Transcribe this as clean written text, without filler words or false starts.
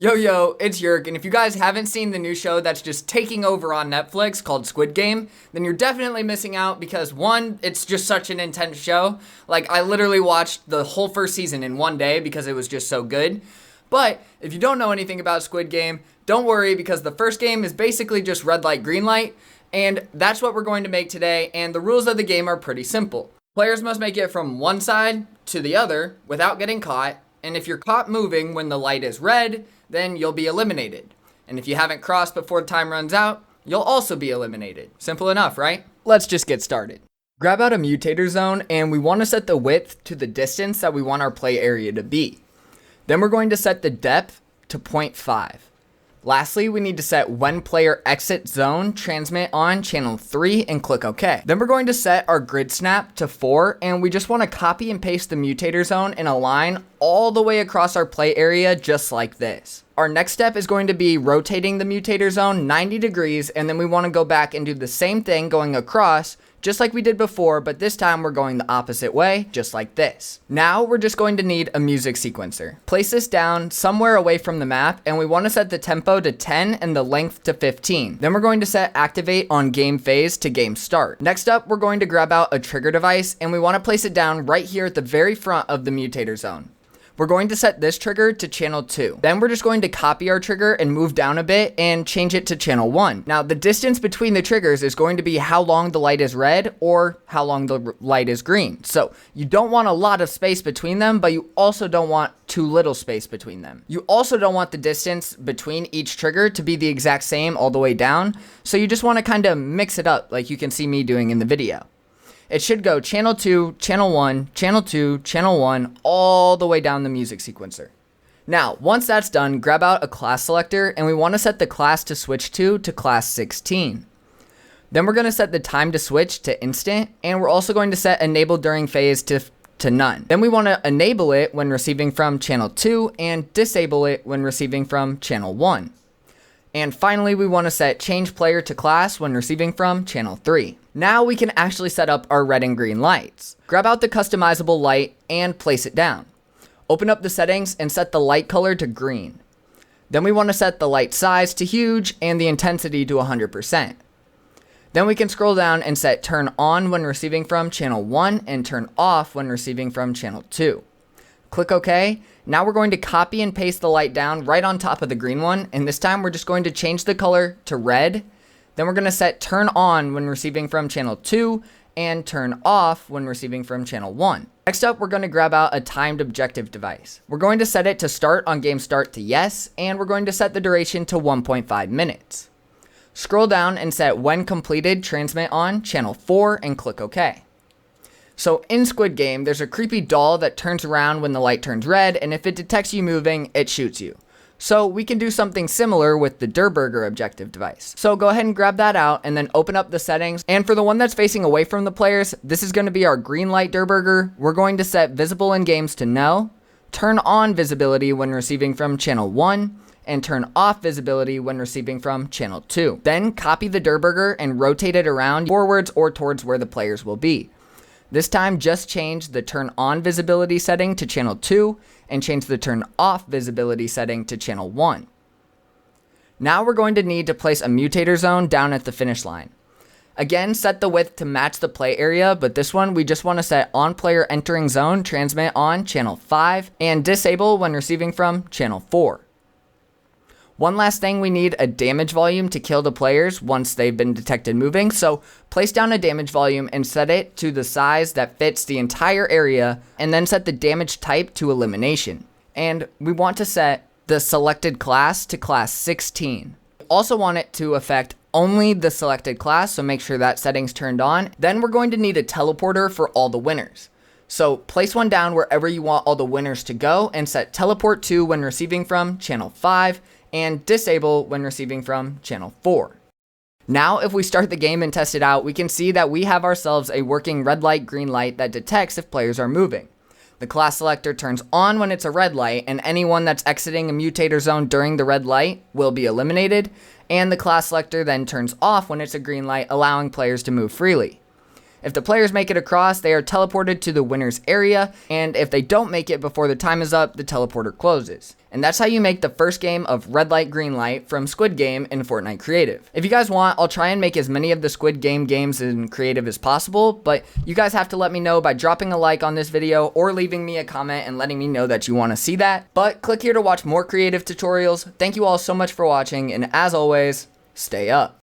Yo, it's Yerk, and if you guys haven't seen the new show that's just taking over on Netflix called Squid Game, then you're definitely missing out because one, it's just such an intense show. Like, I literally watched the whole first season in one day because it was just so good. But if you don't know anything about Squid Game, don't worry because the first game is basically just red light, green light, and that's what we're going to make today, and the rules of the game are pretty simple. Players must make it from one side to the other without getting caught, and if you're caught moving when the light is red, then you'll be eliminated. And if you haven't crossed before the time runs out, you'll also be eliminated. Simple enough, right? Let's just get started. Grab out a Mutator Zone, and we want to set the width to the distance that we want our play area to be. Then we're going to set the depth to 0.5. Lastly, we need to set when player exit zone transmit on channel 3 and click OK. Then we're going to set our grid snap to 4, and we just want to copy and paste the Mutator Zone in a line all the way across our play area just like this. Our next step is going to be rotating the Mutator Zone 90 degrees, and then we want to go back and do the same thing going across just like we did before, but this time we're going the opposite way, just like this. Now we're just going to need a music sequencer. Place this down somewhere away from the map, and we want to set the tempo to 10 and the length to 15. Then we're going to set activate on game phase to game start. Next up, we're going to grab out a trigger device, and we want to place it down right here at the very front of the Mutator Zone. We're going to set this trigger to channel 2. Then we're just going to copy our trigger and move down a bit and change it to channel 1. Now the distance between the triggers is going to be how long the light is red or how long the light is green. So you don't want a lot of space between them, but you also don't want too little space between them. You also don't want the distance between each trigger to be the exact same all the way down. So you just want to kind of mix it up like you can see me doing in the video. It should go channel 2, channel 1, channel 2, channel 1, all the way down the music sequencer. Now, once that's done, grab out a class selector, and we want to set the class to switch to class 16. Then we're going to set the time to switch to instant, and we're also going to set enable during phase to none. Then we want to enable it when receiving from channel 2 and disable it when receiving from channel 1. And finally, we want to set change player to class when receiving from channel 3. Now we can actually set up our red and green lights. Grab out the customizable light and place it down. Open up the settings and set the light color to green. Then we want to set the light size to huge and the intensity to 100%. Then we can scroll down and set turn on when receiving from channel 1 and turn off when receiving from channel 2. Click OK. Now we're going to copy and paste the light down right on top of the green one, and this time we're just going to change the color to red. Then we're going to set turn on when receiving from channel 2 and turn off when receiving from channel 1. Next up, we're going to grab out a timed objective device. We're going to set it to start on game start to yes, and we're going to set the duration to 1.5 minutes. Scroll down and set when completed transmit on channel 4 and click OK. So in Squid Game, there's a creepy doll that turns around when the light turns red, and if it detects you moving, it shoots you. So we can do something similar with the Der Burger objective device. So go ahead and grab that out and then open up the settings. And for the one that's facing away from the players, this is going to be our green light Der Burger. We're going to set visible in games to no, turn on visibility when receiving from channel 1, and turn off visibility when receiving from channel 2. Then copy the Der Burger and rotate it around forwards or towards where the players will be. This time, just change the turn on visibility setting to channel 2 and change the turn off visibility setting to channel 1. Now we're going to need to place a Mutator Zone down at the finish line. Again, set the width to match the play area, but this one we just want to set on player entering zone transmit on channel 5 and disable when receiving from channel 4. One last thing, we need a damage volume to kill the players once they've been detected moving. So place down a damage volume and set it to the size that fits the entire area, and then set the damage type to elimination. And we want to set the selected class to class 16. We also want it to affect only the selected class, so make sure that setting's turned on. Then we're going to need a teleporter for all the winners. So place one down wherever you want all the winners to go and set teleport to when receiving from channel 5 and disable when receiving from channel 4. Now, if we start the game and test it out, we can see that we have ourselves a working red light, green light that detects if players are moving. The class selector turns on when it's a red light, and anyone that's exiting a Mutator Zone during the red light will be eliminated, and the class selector then turns off when it's a green light, allowing players to move freely. If the players make it across, they are teleported to the winner's area, and if they don't make it before the time is up, the teleporter closes. And that's how you make the first game of Red Light Green Light from Squid Game in Fortnite Creative. If you guys want, I'll try and make as many of the Squid Game games in Creative as possible, but you guys have to let me know by dropping a like on this video or leaving me a comment and letting me know that you want to see that. But click here to watch more creative tutorials. Thank you all so much for watching, and as always, stay up.